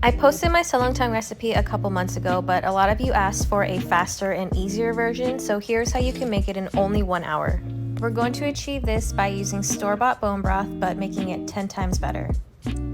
I posted my seolleongtang recipe a couple months ago, but a lot of you asked for a faster and easier version, so here's how you can make it in only 1 hour. We're going to achieve this by using store-bought bone broth, but making it 10 times better.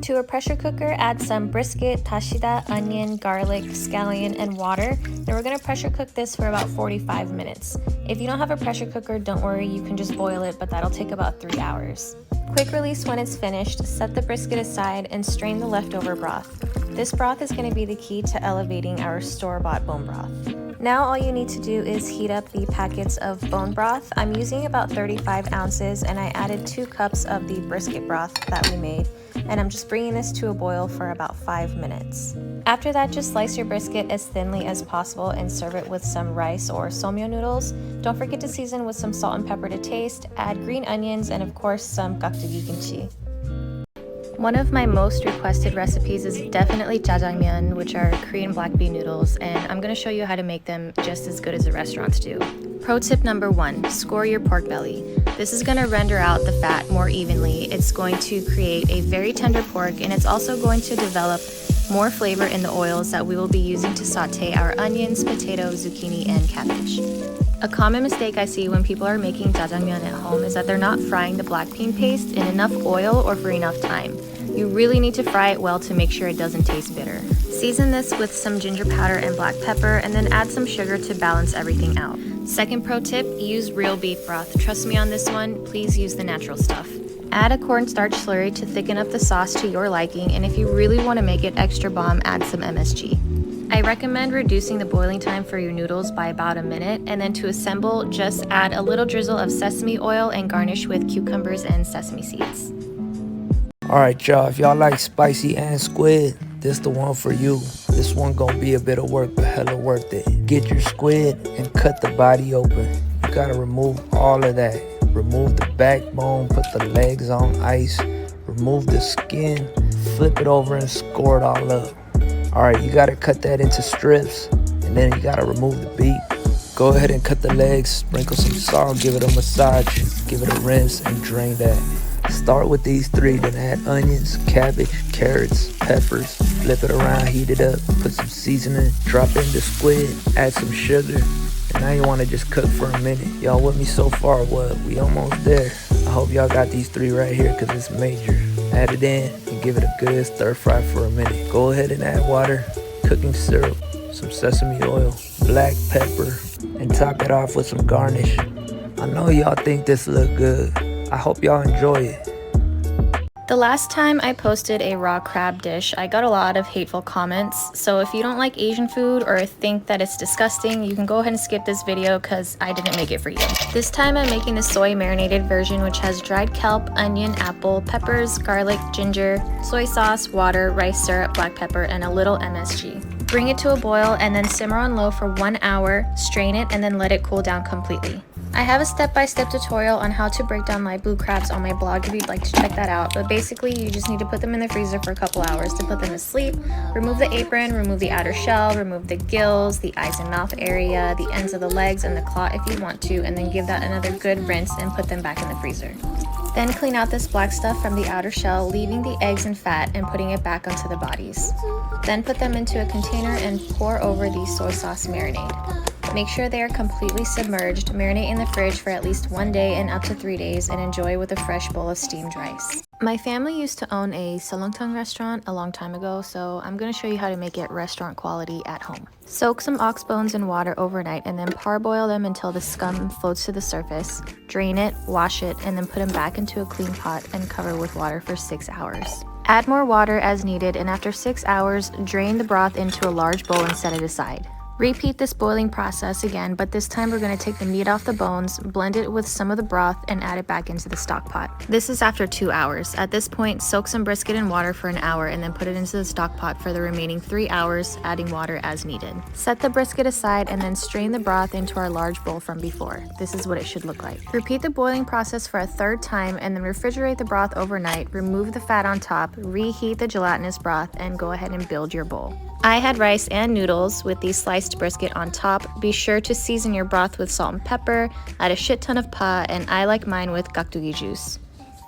To a pressure cooker, add some brisket, tashida, onion, garlic, scallion, and water. And we're going to pressure cook this for about 45 minutes. If you don't have a pressure cooker, don't worry, you can just boil it, but that'll take about 3 hours. Quick release when it's finished, set the brisket aside and strain the leftover broth. This broth is going to be the key to elevating our store-bought bone broth. Now all you need to do is heat up the packets of bone broth. I'm using about 35 ounces and I added 2 cups of the brisket broth that we made. And I'm just bringing this to a boil for about 5 minutes. After that, just slice your brisket as thinly as possible and serve it with some rice or somyo noodles. Don't forget to season with some salt and pepper to taste, add green onions, and of course some gakdugi kimchi. One of my most requested recipes is definitely jjajangmyeon, which are Korean black bean noodles, and I'm going to show you how to make them just as good as the restaurants do. Pro tip number 1, score your pork belly. This is going to render out the fat more evenly. It's going to create a very tender pork, and it's also going to develop more flavor in the oils that we will be using to saute our onions, potatoes, zucchini, and cabbage. A common mistake I see when people are making jjajangmyeon at home is that they're not frying the black bean paste in enough oil or for enough time. You really need to fry it well to make sure it doesn't taste bitter. Season this with some ginger powder and black pepper, and then add some sugar to balance everything out. Second pro tip, use real beef broth. Trust me on this one, please use the natural stuff. Add a cornstarch slurry to thicken up the sauce to your liking, and if you really want to make it extra bomb, add some MSG. I recommend reducing the boiling time for your noodles by about a minute, and then to assemble, just add a little drizzle of sesame oil and garnish with cucumbers and sesame seeds. Alright y'all, if y'all like spicy and squid, this the one for you. This one gonna be a bit of work, but hella worth it. Get your squid and cut the body open. You gotta remove all of that. Remove the backbone, put the legs on ice, remove the skin, flip it over and score it all up. Alright, you gotta cut that into strips, and then you gotta remove the beak. Go ahead and cut the legs, sprinkle some salt, give it a massage, give it a rinse, and drain that. Start with these 3, then add onions, cabbage, carrots, peppers, flip it around, heat it up, put some seasoning, drop in the squid, add some sugar, and now you want to just cook for a minute. Y'all with me so far? What? We almost there. I hope y'all got these 3 right here because it's major. Add it in and give it a good stir fry for a minute. Go ahead and add water, cooking syrup, some sesame oil, black pepper, and top it off with some garnish. I know y'all think this look good. I hope y'all enjoy it. The last time I posted a raw crab dish, I got a lot of hateful comments, so if you don't like Asian food or think that it's disgusting, you can go ahead and skip this video because I didn't make it for you. This time I'm making the soy marinated version, which has dried kelp, onion, apple, peppers, garlic, ginger, soy sauce, water, rice syrup, black pepper, and a little MSG. Bring it to a boil and then simmer on low for 1 hour, strain it, and then let it cool down completely. I have a step-by-step tutorial on how to break down live blue crabs on my blog if you'd like to check that out, but basically you just need to put them in the freezer for a couple hours to put them to sleep. Remove the apron, remove the outer shell, remove the gills, the eyes and mouth area, the ends of the legs, and the claw if you want to, and then give that another good rinse and put them back in the freezer. Then clean out this black stuff from the outer shell, leaving the eggs and fat and putting it back onto the bodies. Then put them into a container and pour over the soy sauce marinade. Make sure they are completely submerged, marinate in the fridge for at least 1 day and up to 3 days, and enjoy with a fresh bowl of steamed rice. My family used to own a seolleongtang restaurant a long time ago, so I'm going to show you how to make it restaurant quality at home. Soak some ox bones in water overnight and then parboil them until the scum floats to the surface. Drain it, wash it, and then put them back into a clean pot and cover with water for 6 hours. Add more water as needed, and after 6 hours, drain the broth into a large bowl and set it aside. Repeat this boiling process again, but this time we're going to take the meat off the bones, blend it with some of the broth, and add it back into the stock pot. This is after 2 hours. At this point, soak some brisket in water for an hour and then put it into the stock pot for the remaining 3 hours, adding water as needed. Set the brisket aside and then strain the broth into our large bowl from before. This is what it should look like. Repeat the boiling process for a 3rd time and then refrigerate the broth overnight, remove the fat on top, reheat the gelatinous broth, and go ahead and build your bowl. I had rice and noodles with the sliced brisket on top. Be sure to season your broth with salt and pepper, add a shit ton of pa, and I like mine with gakdugi juice.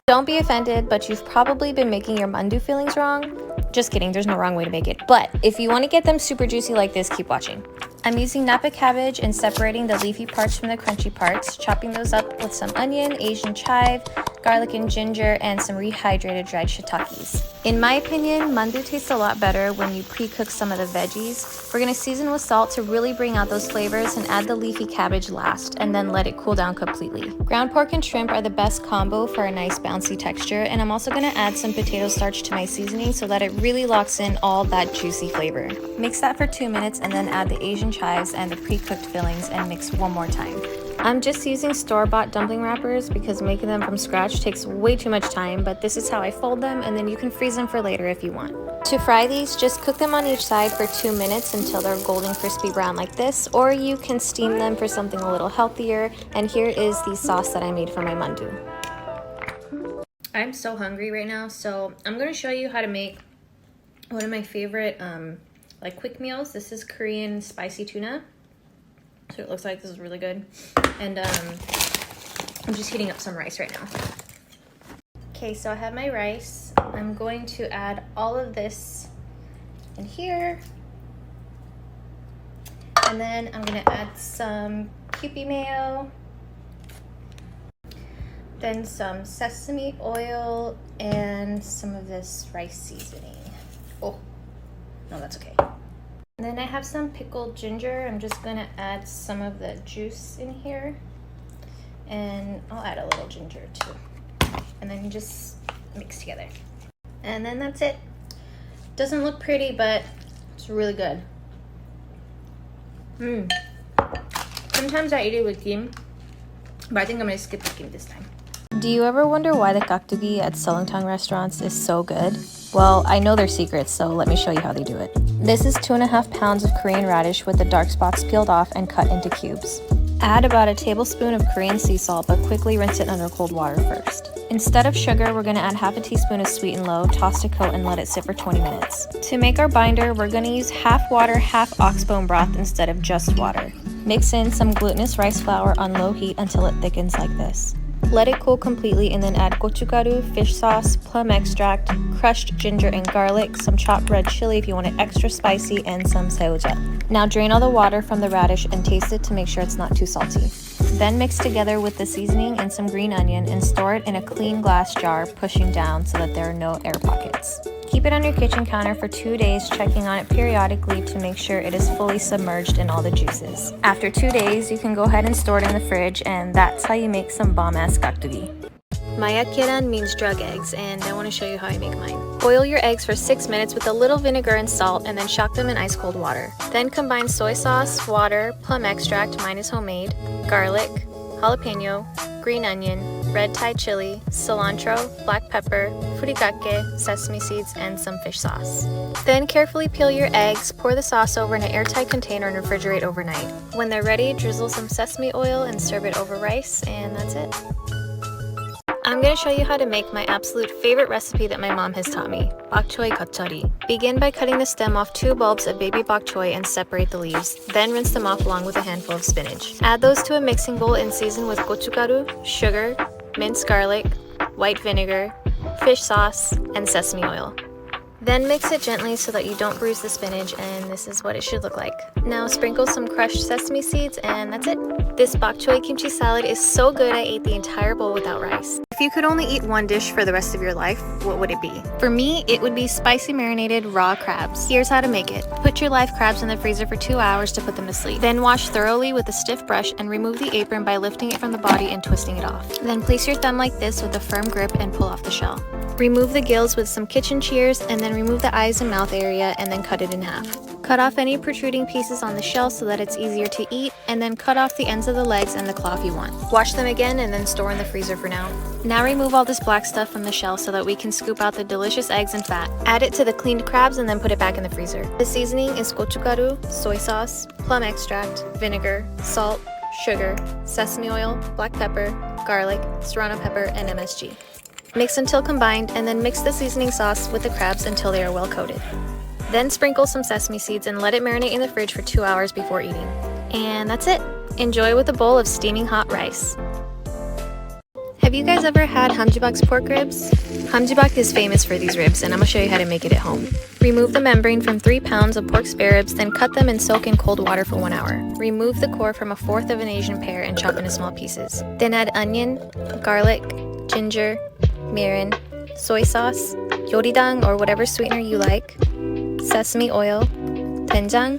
Don't be offended, but you've probably been making your mandu fillings wrong. Just kidding, there's no wrong way to make it. But if you want to get them super juicy like this, keep watching. I'm using Napa cabbage and separating the leafy parts from the crunchy parts, chopping those up with some onion, Asian chive, garlic and ginger, and some rehydrated dried shiitakes. In my opinion, mandu tastes a lot better when you pre-cook some of the veggies. We're gonna season with salt to really bring out those flavors and add the leafy cabbage last, and then let it cool down completely. Ground pork and shrimp are the best combo for a nice bouncy texture, and I'm also gonna add some potato starch to my seasoning so that it really locks in all that juicy flavor. Mix that for 2 minutes and then add the Asian chives and the pre-cooked fillings and mix one more time. I'm just using store-bought dumpling wrappers because making them from scratch takes way too much time, but this is how I fold them, and then you can freeze them for later if you want. To fry these, just cook them on each side for 2 minutes until they're golden crispy brown like this, or you can steam them for something a little healthier, and here is the sauce that I made for my mandu. I'm so hungry right now, so I'm going to show you how to make one of my favorite like quick meals. This is Korean spicy tuna. So it looks like this is really good. And I'm just heating up some rice right now. Okay, so I have my rice. I'm going to add all of this in here. And then I'm gonna add some Kewpie mayo. Then some sesame oil and some of this rice seasoning. Oh, no, that's okay. And then I have some pickled ginger. I'm just gonna add some of the juice in here. And I'll add a little ginger too. And then you just mix together. And then that's it. Doesn't look pretty, but it's really good. Sometimes I eat it with kim, but I think I'm gonna skip the kim this time. Do you ever wonder why the gakdugi at Seolleongtang restaurants is so good? Well, I know their secrets, so let me show you how they do it. This is 2.5 pounds of Korean radish with the dark spots peeled off and cut into cubes. Add about a tablespoon of Korean sea salt, but quickly rinse it under cold water first. Instead of sugar, we're going to add half a teaspoon of sweet and low, toss to coat, and let it sit for 20 minutes. To make our binder, we're going to use half water, half oxbone broth instead of just water. Mix in some glutinous rice flour on low heat until it thickens like this. Let it cool completely and then add gochugaru, fish sauce, plum extract, crushed ginger and garlic, some chopped red chili if you want it extra spicy, and some seujeot. Now drain all the water from the radish and taste it to make sure it's not too salty. Then mix together with the seasoning and some green onion and store it in a clean glass jar, pushing down so that there are no air pockets. Keep it on your kitchen counter for 2 days, checking on it periodically to make sure it is fully submerged in all the juices. After 2 days, you can go ahead and store it in the fridge, and that's how you make some bomb-ass gakdugi. Mayakkeran means drug eggs, and I want to show you how I make mine. Boil your eggs for 6 minutes with a little vinegar and salt, and then shock them in ice cold water. Then combine soy sauce, water, plum extract, mine is homemade, garlic, jalapeno, green onion, red Thai chili, cilantro, black pepper, furikake, sesame seeds, and some fish sauce. Then carefully peel your eggs, pour the sauce over in an airtight container and refrigerate overnight. When they're ready, drizzle some sesame oil and serve it over rice, and that's it. I'm going to show you how to make my absolute favorite recipe that my mom has taught me, bok choy gatchari. Begin by cutting the stem off 2 bulbs of baby bok choy and separate the leaves. Then rinse them off along with a handful of spinach. Add those to a mixing bowl and season with gochugaru, sugar, minced garlic, white vinegar, fish sauce, and sesame oil. Then mix it gently so that you don't bruise the spinach, and this is what it should look like. Now sprinkle some crushed sesame seeds, and that's it. This bok choy kimchi salad is so good I ate the entire bowl without rice. If you could only eat one dish for the rest of your life, what would it be? For me, it would be spicy marinated raw crabs. Here's how to make it. Put your live crabs in the freezer for 2 hours to put them to sleep. Then wash thoroughly with a stiff brush and remove the apron by lifting it from the body and twisting it off. Then place your thumb like this with a firm grip and pull off the shell. Remove the gills with some kitchen shears and then remove the eyes and mouth area and then cut it in half. Cut off any protruding pieces on the shell so that it's easier to eat, and then cut off the ends of the legs and the claw if you want. Wash them again and then store in the freezer for now. Now remove all this black stuff from the shell so that we can scoop out the delicious eggs and fat. Add it to the cleaned crabs and then put it back in the freezer. The seasoning is gochugaru, soy sauce, plum extract, vinegar, salt, sugar, sesame oil, black pepper, garlic, serrano pepper, and MSG. Mix until combined, and then mix the seasoning sauce with the crabs until they are well coated. Then sprinkle some sesame seeds and let it marinate in the fridge for 2 hours before eating. And that's it. Enjoy with a bowl of steaming hot rice. Have Have you guys ever had Hamjibak's pork ribs? Hamjibak is famous for these ribs, and I'm gonna show you how to make it at home. Remove the membrane from 3 pounds of pork spare ribs, then cut them and soak in cold water for 1 hour. Remove the core from 1/4 of an Asian pear and chop into small pieces. Then add onion, garlic, ginger, mirin, soy sauce, yoridang or whatever sweetener you like, sesame oil, doenjang,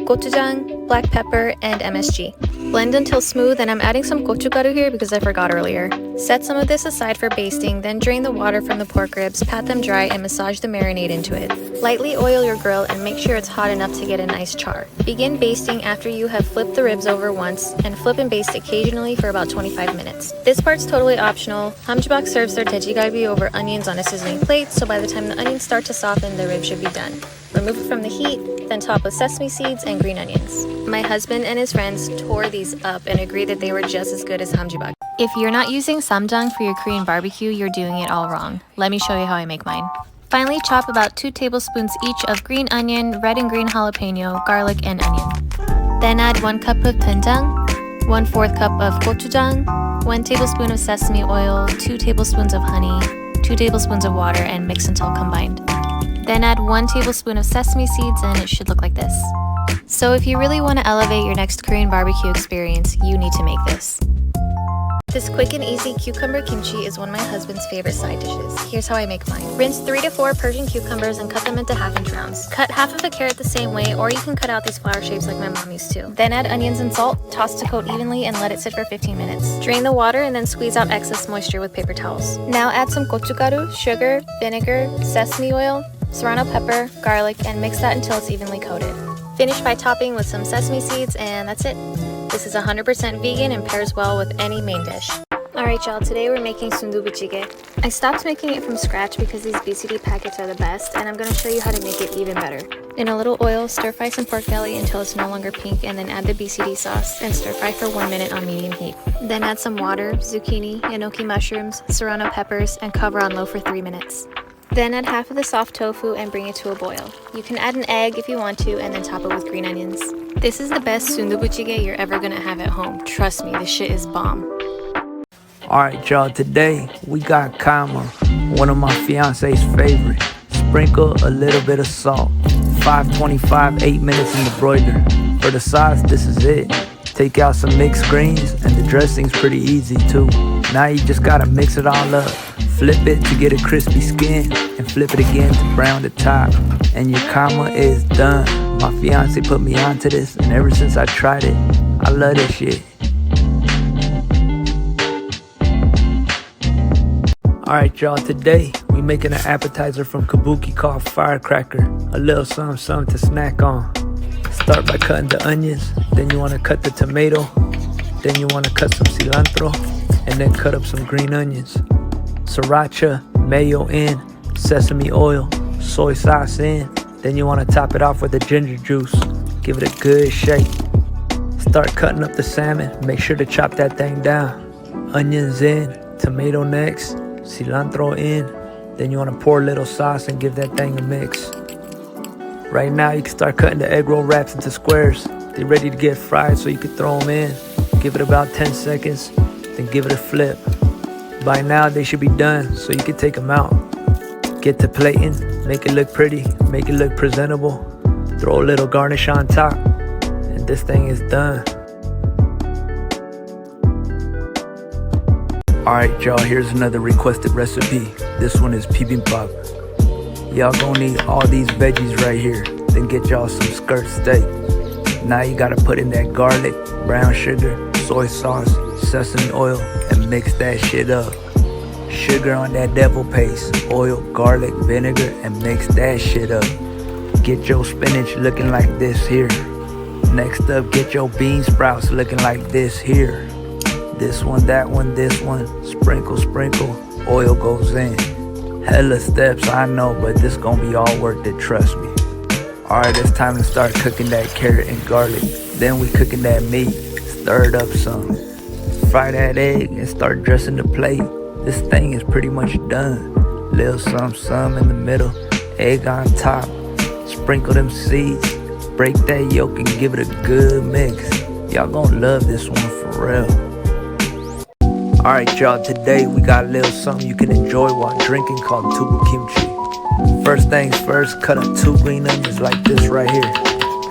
gochujang, black pepper, and MSG. Blend until smooth, and I'm adding some gochugaru here because I forgot earlier. Set some of this aside for basting, then drain the water from the pork ribs, pat them dry, and massage the marinade into it. Lightly oil your grill and make sure it's hot enough to get a nice char. Begin basting after you have flipped the ribs over once, and flip and baste occasionally for about 25 minutes. This part's totally optional. Hamjibak serves their tejigalbi over onions on a sizzling plate, so by the time the onions start to soften, the ribs should be done. Remove it from the heat, then top with sesame seeds and green onions. My husband and his friends tore these up and agreed that they were just as good as Hamjibak. If you're not using samjang for your Korean barbecue, you're doing it all wrong. Let me show you how I make mine. Finally, chop about 2 tablespoons each of green onion, red and green jalapeno, garlic, and onion. Then add 1 cup of doenjang, 1/4 cup of gochujang, 1 tablespoon of sesame oil, 2 tablespoons of honey, 2 tablespoons of water, and mix until combined. Then add 1 tablespoon of sesame seeds, and it should look like this. So if you really want to elevate your next Korean barbecue experience, you need to make this. This quick and easy cucumber kimchi is one of my husband's favorite side dishes. Here's how I make mine. Rinse 3 to 4 Persian cucumbers and cut them into 1/2-inch rounds. Cut half of a carrot the same way, or you can cut out these flower shapes like my mom used to. Then add onions and salt, toss to coat evenly, and let it sit for 15 minutes. Drain the water and then squeeze out excess moisture with paper towels. Now add some gochugaru, sugar, vinegar, sesame oil, serrano pepper, garlic, and mix that until it's evenly coated. Finish by topping with some sesame seeds, and that's it. This is 100% vegan and pairs well with any main dish. Alright y'all, today we're making sundubujigae. I stopped making it from scratch because these BCD packets are the best, and I'm going to show you how to make it even better. In a little oil, stir fry some pork belly until it's no longer pink, and then add the BCD sauce and stir fry for 1 minute on medium heat. Then add some water, zucchini, enoki mushrooms, serrano peppers, and cover on low for 3 minutes. Then add half of the soft tofu and bring it to a boil. You can add an egg if you want to, and then top it with green onions. This is the best sundubujigae you're ever gonna have at home. Trust me, this shit is bomb. Alright y'all, today we got kama, one of my fiance's favorite. Sprinkle a little bit of salt. 525, 8 minutes in the broiler. For the sauce, this is it. Take out some mixed greens, and the dressing's pretty easy too. Now you just gotta mix it all up. Flip it to get a crispy skin, and flip it again to brown the top. And your kama is done. My fiance put me onto this, and ever since I tried it, I love this shit. Alright y'all, today we making an appetizer from Kabuki called Firecracker. A little something to snack on. Start by cutting the onions, then you want to cut the tomato, then you want to cut some cilantro, and then cut up some green onions. Sriracha, mayo in, sesame oil, soy sauce in, then you want to top it off with the ginger juice. Give it a good shake. Start cutting up the salmon, make sure to chop that thing down. Onions in, tomato next, cilantro in, then you want to pour a little sauce and give that thing a mix. Right now you can start cutting the egg roll wraps into squares. They're ready to get fried, so you can throw them in. Give it about 10 seconds, then give it a flip. By now they should be done, so you can take them out. Get to plating, make it look pretty, make it look presentable. Throw a little garnish on top, and this thing is done. Alright y'all, here's another requested recipe. This one is bibimbap. Y'all gonna need all these veggies right here. Then get y'all some skirt steak. Now you gotta put in that garlic, brown sugar, soy sauce, sesame oil, and mix that shit up. Sugar on that devil paste, oil, garlic, vinegar, and mix that shit up. Get your spinach looking like this here. Next up, get your bean sprouts looking like this here. This one, that one, this one. Sprinkle, sprinkle, oil goes in. Hella steps, I know, but this gonna be all worth it, trust me. Alright, it's time to start cooking that carrot and garlic. Then we cooking that meat. Stir it up some. Fry that egg and start dressing the plate. This thing is pretty much done. Little some in the middle. Egg on top. Sprinkle them seeds. Break that yolk and give it a good mix. Y'all gonna love this one for real. Alright y'all, today we got a little something you can enjoy while drinking called tubu kimchi. First things first, cut up 2 green onions like this right here.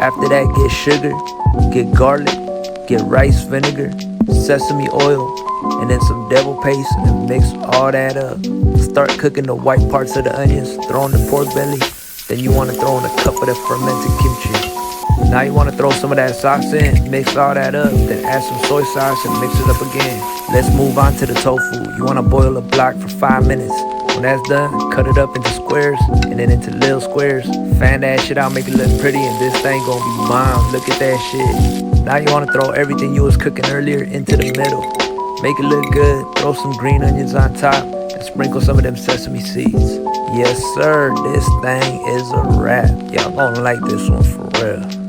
After that, get sugar, get garlic, get rice vinegar, sesame oil, and then some devil paste, and mix all that up. Start cooking the white parts of the onions, throw in the pork belly, then you want to throw in a cup of the fermented kimchi. Now you want to throw some of that sauce in, mix all that up, then add some soy sauce and mix it up again. Let's move on to the tofu. You want to boil a block for 5 minutes. When that's done, cut it up into squares and then into little squares. Fan that shit out, make it look pretty, and this thing gonna be bomb. Look at that shit. Now you want to throw everything you was cooking earlier into the middle. Make it look good, throw some green onions on top, and sprinkle some of them sesame seeds. Yes sir, this thing is a wrap. Y'all gonna like this one for real.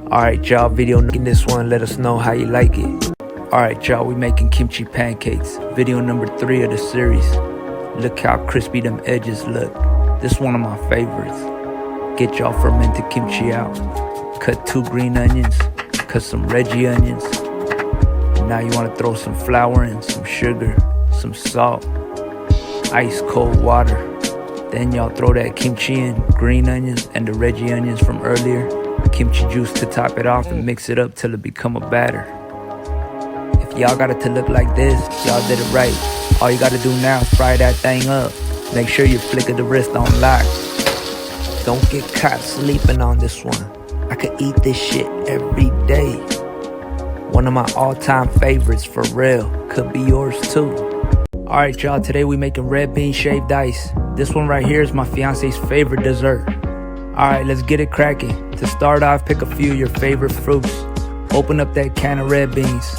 Alright y'all, video in this one, let us know how you like it. Alright y'all, we making kimchi pancakes. Video number 3 of the series. Look how crispy them edges look. This one of my favorites. Get y'all fermented kimchi out. Cut 2 green onions, cut some Reggie onions. Now you want to throw some flour in, some sugar, some salt, ice cold water. Then y'all throw that kimchi in, green onions and the Reggie onions from earlier, kimchi juice to top it off, and mix it up till it become a batter. If y'all got it to look like this, y'all did it right. All you gotta do now is fry that thing up. Make sure you flicker the wrist on lock. Don't get caught sleeping on this one. I could eat this shit every day. One of my all-time favorites for real. Could be yours too. Alright y'all, today we making red bean shaved ice. This one right here is my fiance's favorite dessert. Alright, let's get it cracking. To start off, pick a few of your favorite fruits. Open up that can of red beans.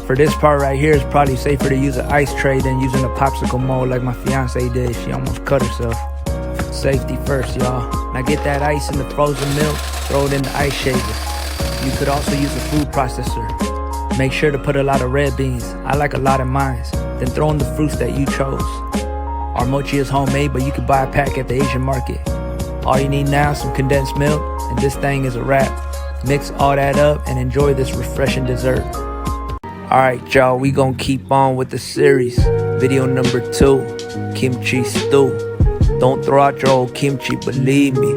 For this part right here, it's probably safer to use an ice tray than using a popsicle mold like my fiance did. She almost cut herself. Safety first, y'all. Now get that ice in the frozen milk, throw it in the ice shaker. You could also use a food processor. Make sure to put a lot of red beans. I like a lot of mine. Then throw in the fruits that you chose. Our mochi is homemade, but you can buy a pack at the Asian market. All you need now is some condensed milk, and this thing is a wrap. Mix all that up and enjoy this refreshing dessert. Alright y'all, we gonna keep on with the series. Video number 2, kimchi stew. Don't throw out your old kimchi, believe me.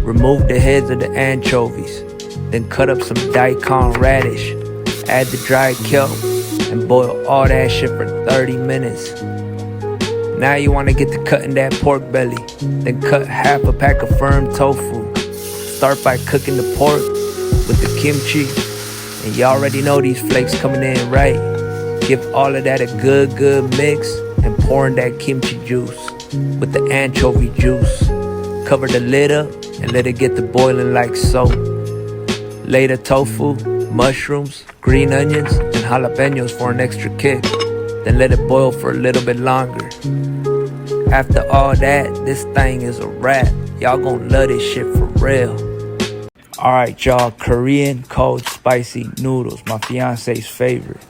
Remove the heads of the anchovies. Then cut up some daikon radish. Add the dried kelp and boil all that shit for 30 minutes. Now you want to get to cutting that pork belly. Then cut half a pack of firm tofu. Start by cooking the pork with the kimchi. And you already know these flakes coming in right. Give all of that a good mix and pour in that kimchi juice with the anchovy juice. Cover the lid up and let it get to boiling like so. Lay the tofu, mushrooms, green onions, and jalapenos for an extra kick. Then let it boil for a little bit longer. After all that, this thing is a wrap. Y'all gonna love this shit for real. Alright y'all, Korean cold spicy noodles, my fiance's favorite.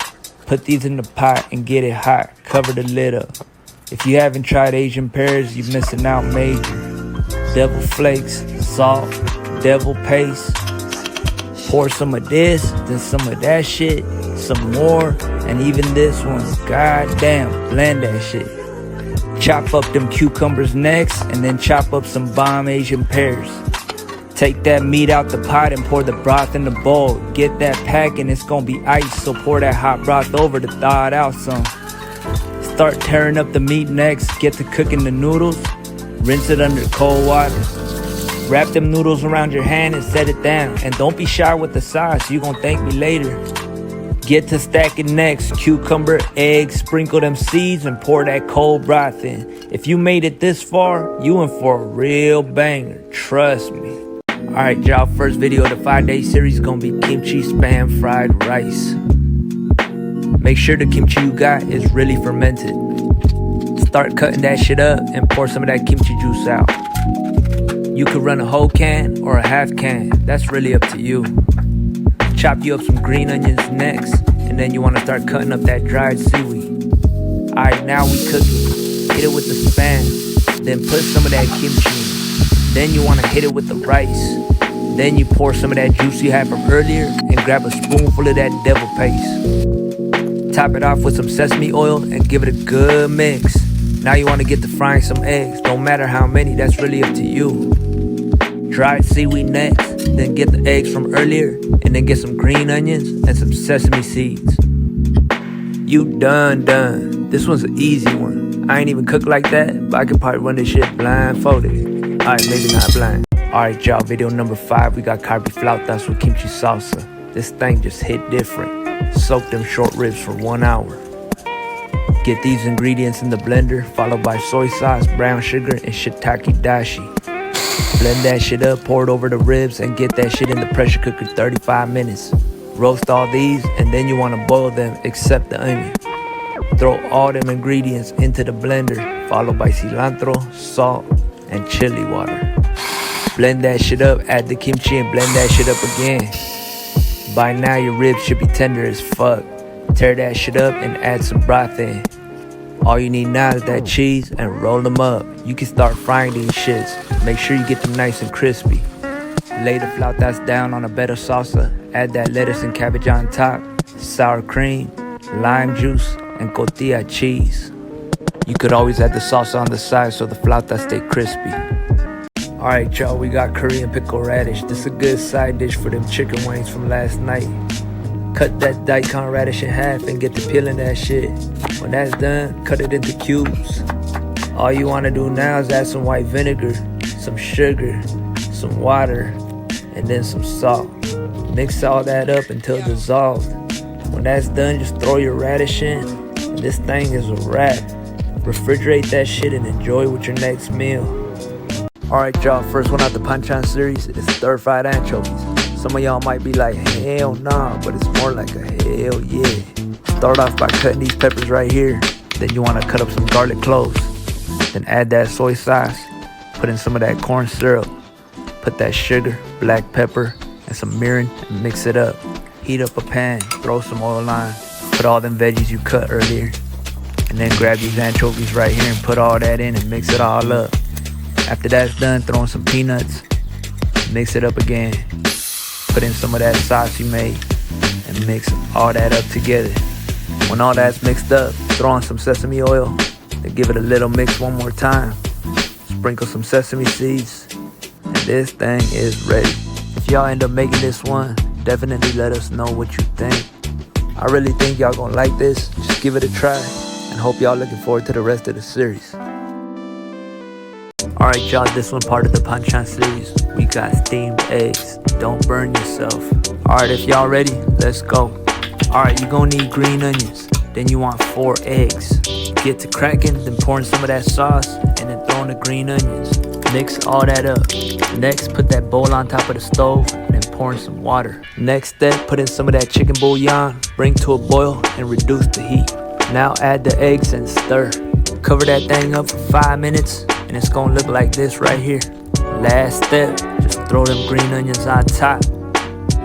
Put these in the pot and get it hot. Cover the lid up. If you haven't tried Asian pears, you're missing out major. Devil flakes, salt, devil paste. Pour some of this, then some of that shit, some more, and even this one. God damn, blend that shit. Chop up them cucumbers next, and then chop up some bomb Asian pears. Take that meat out the pot and pour the broth in the bowl. Get that pack and it's gonna be ice, so pour that hot broth over to thaw it out some. Start tearing up the meat next, get to cooking the noodles. Rinse it under cold water. Wrap them noodles around your hand and set it down. And don't be shy with the sauce, you gon' thank me later. Get to stacking next, cucumber, eggs, sprinkle them seeds and pour that cold broth in. If you made it this far, you in for a real banger, trust me. Alright y'all, first video of the 5-day series is gonna be kimchi spam fried rice. Make sure the kimchi you got is really fermented. Start cutting that shit up and pour some of that kimchi juice out. You could run a whole can or a half can, that's really up to you. Chop you up some green onions next, and then you want to start cutting up that dried seaweed. Alright, now we cooking. Hit it with the spam, then put some of that kimchi in. Then you want to hit it with the rice. Then you pour some of that juice you had from earlier and grab a spoonful of that devil paste. Top it off with some sesame oil and give it a good mix. Now you want to get to frying some eggs. Don't matter how many, that's really up to you. Dried seaweed next, then get the eggs from earlier, and then get some green onions and some sesame seeds. You done. This one's an easy one. I ain't even cooked like that, but I could probably run this shit blindfolded. Alright, maybe not blind. Alright y'all, video number 5, we got carne flautas with kimchi salsa. This thing just hit different. Soak them short ribs for 1 hour. Get these ingredients in the blender, followed by soy sauce, brown sugar, and shiitake dashi. Blend that shit up, pour it over the ribs, and get that shit in the pressure cooker 35 minutes. Roast all these, and then you want to boil them except the onion. Throw all them ingredients into the blender, followed by cilantro, salt, and chili water. Blend that shit up, add the kimchi, and blend that shit up again. By now your ribs should be tender as fuck. Tear that shit up and add some broth in. All you need now is that cheese and roll them up. You can start frying these shits. Make sure you get them nice and crispy. Lay the flautas down on a bed of salsa. Add that lettuce and cabbage on top, sour cream, lime juice, and cotija cheese. You could always add the salsa on the side so the flautas stay crispy. Alright y'all, we got Korean pickle radish. This is a good side dish for them chicken wings from last night. Cut that daikon radish in half and get to peeling that shit. When that's done, cut it into cubes. All you want to do now is add some white vinegar, some sugar, some water, and then some salt. Mix all that up until dissolved. When that's done, just throw your radish in, and this thing is a wrap. Refrigerate that shit and enjoy with your next meal. Alright y'all, first one out the Panchan series is stir-fried anchovies. Some of y'all might be like, hell nah, but it's more like a hell yeah. Start off by cutting these peppers right here. Then you want to cut up some garlic cloves. Then add that soy sauce. Put in some of that corn syrup. Put that sugar, black pepper, and some mirin and mix it up. Heat up a pan, throw some oil on. Put all them veggies you cut earlier. And then grab these anchovies right here and put all that in and mix it all up. After that's done, throw in some peanuts. Mix it up again. Put in some of that sauce you made and mix all that up together. When all that's mixed up, throw in some sesame oil and give it a little mix one more time. Sprinkle some sesame seeds and this thing is ready. If y'all end up making this one, definitely let us know what you think. I really think y'all gonna like this. Just give it a try and hope y'all looking forward to the rest of the series. Alright y'all, this one part of the Panchan series. We got steamed eggs. Don't burn yourself. Alright, if y'all ready, let's go. Alright, you're gonna need green onions. Then you want 4 eggs. Get to cracking, then pour in some of that sauce, and then throw in the green onions. Mix all that up. Next, put that bowl on top of the stove, and then pour in some water. Next step, put in some of that chicken bouillon, bring to a boil, and reduce the heat. Now add the eggs and stir. Cover that thing up for 5 minutes, and it's gonna look like this right here. Last step, just throw them green onions on top.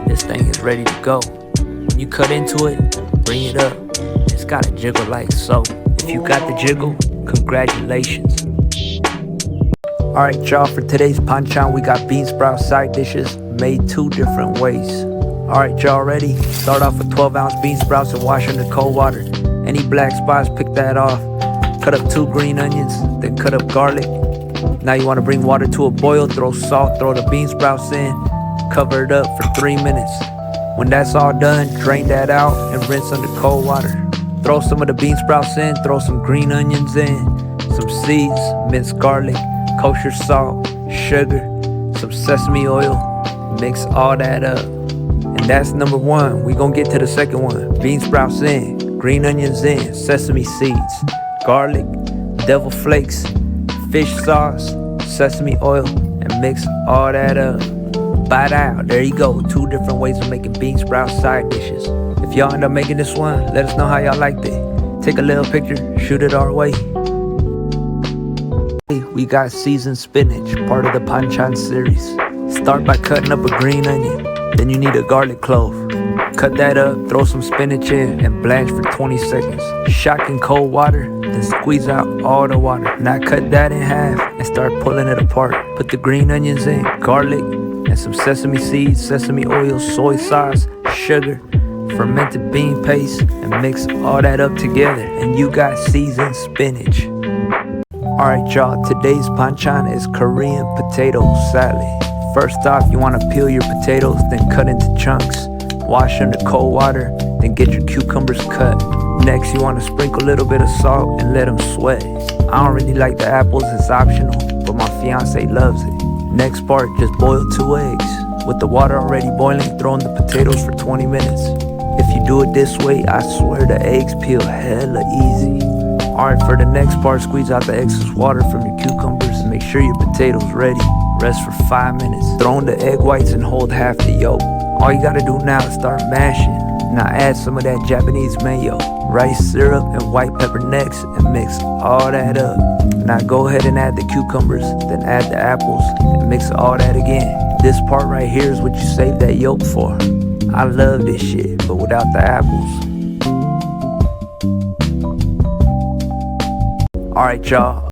This thing is ready to go. When you cut into it, bring it up. It's gotta jiggle like so. If you got the jiggle, congratulations. Alright y'all, for today's Panchan, we got bean sprout side dishes made 2 different ways. Alright y'all ready? Start off with 12-ounce bean sprouts and wash under cold water. Any black spots, pick that off. Cut up 2 green onions, then cut up garlic. Now you want to bring water to a boil, throw salt, throw the bean sprouts in, cover it up for 3 minutes. When that's all done, drain that out and rinse under cold water. Throw some of the bean sprouts in, throw some green onions in, some seeds, minced garlic, kosher salt, sugar, some sesame oil. Mix all that up. And that's number 1. We gonna get to the second one. Bean sprouts in, green onions in, sesame seeds, garlic, devil flakes, fish sauce, sesame oil, and mix all that up. Bite out. There you go. 2 different ways of making bean sprout side dishes. If y'all end up making this one, let us know how y'all liked it. Take a little picture, shoot it our way. We got seasoned spinach, part of the Panchan series. Start by cutting up a green onion. Then you need a garlic clove. Cut that up, throw some spinach in, and blanch for 20 seconds. Shock in cold water, then squeeze out all the water. Now cut that in half and start pulling it apart. Put the green onions in, garlic, and some sesame seeds, sesame oil, soy sauce, sugar, fermented bean paste, and mix all that up together, and you got seasoned spinach. Alright y'all, today's banchan is Korean potato salad. First off, you want to peel your potatoes, then cut into chunks. Wash under cold water, then get your cucumbers cut. Next, you want to sprinkle a little bit of salt and let them sweat. I don't really like the apples, it's optional, but my fiance loves it. Next part, just boil 2 eggs. With the water already boiling, throw in the potatoes for 20 minutes. If you do it this way, I swear the eggs peel hella easy. Alright, for the next part, squeeze out the excess water from your cucumbers and make sure your potatoes ready. Rest for 5 minutes. Throw in the egg whites and hold half the yolk. All you gotta do now is start mashing. Now add some of that Japanese mayo, rice syrup, and white pepper next, and mix all that up. Now go ahead and add the cucumbers, then add the apples, and mix all that again. This part right here is what you save that yolk for. I love this shit, but without the apples. Alright y'all.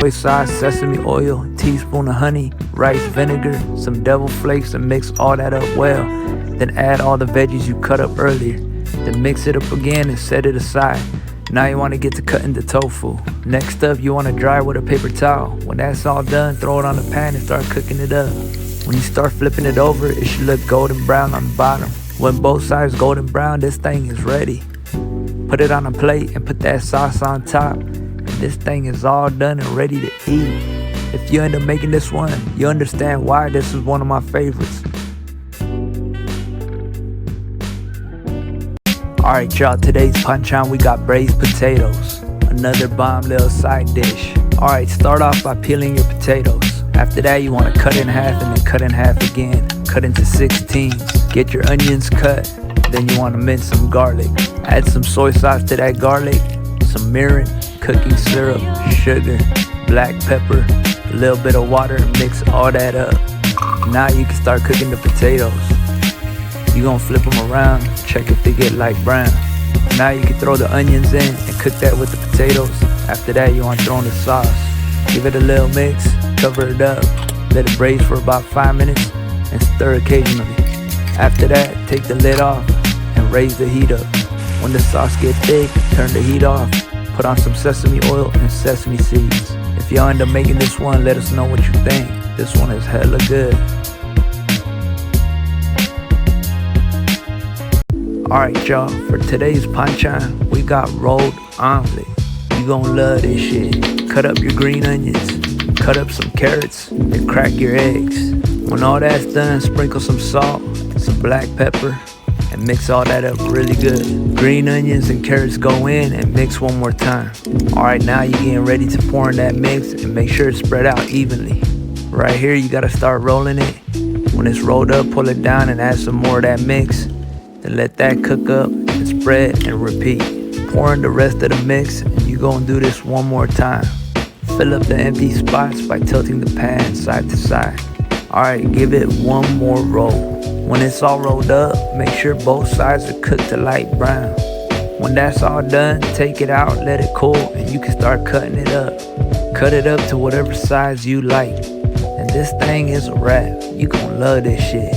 Soy sauce, sesame oil, teaspoon of honey, rice vinegar, some devil flakes, and mix all that up well. Then add all the veggies you cut up earlier. Then mix it up again and set it aside. Now you want to get to cutting the tofu. Next up, you want to dry it with a paper towel. When that's all done, throw it on the pan and start cooking it up. When you start flipping it over, it should look golden brown on the bottom. When both sides golden brown, this thing is ready. Put it on a plate and put that sauce on top. This thing is all done and ready to eat. If you end up making this one, you understand why this is one of my favorites. Alright y'all, today's banchan we got braised potatoes. Another bomb little side dish. Alright, start off by peeling your potatoes. After that, you want to cut in half and then cut in half again. Cut into 16s. Get your onions cut. Then you want to mince some garlic. Add some soy sauce to that garlic, some mirin, cooking syrup, sugar, black pepper, a little bit of water, and mix all that up. Now you can start cooking the potatoes. You're gonna flip them around, check if they get light brown. Now you can throw the onions in and cook that with the potatoes. After that, you want to throw in the sauce. Give it a little mix, cover it up, let it braise for about 5 minutes, and stir occasionally. After that, take the lid off and raise the heat up. When the sauce gets thick, turn the heat off. Put on some sesame oil and sesame seeds. If y'all end up making this one, let us know what you think. This one is hella good. Alright y'all, for today's banchan, we got rolled omelet. You gon' love this shit. Cut up your green onions, cut up some carrots, and crack your eggs. When all that's done, sprinkle some salt, some black pepper, and mix all that up really good. Green onions and carrots go in and mix one more time. Alright, now you're getting ready to pour in that mix and make sure it's spread out evenly. Right here, you gotta start rolling it. When it's rolled up, pull it down and add some more of that mix. Then let that cook up and spread and repeat. Pour in the rest of the mix and you're gonna do this one more time. Fill up the empty spots by tilting the pan side to side. Alright, give it one more roll. When it's all rolled up, make sure both sides are cooked to light brown. When that's all done, take it out, let it cool, and you can start cutting it up. Cut it up to whatever size you like. And this thing is a wrap. You gonna love this shit.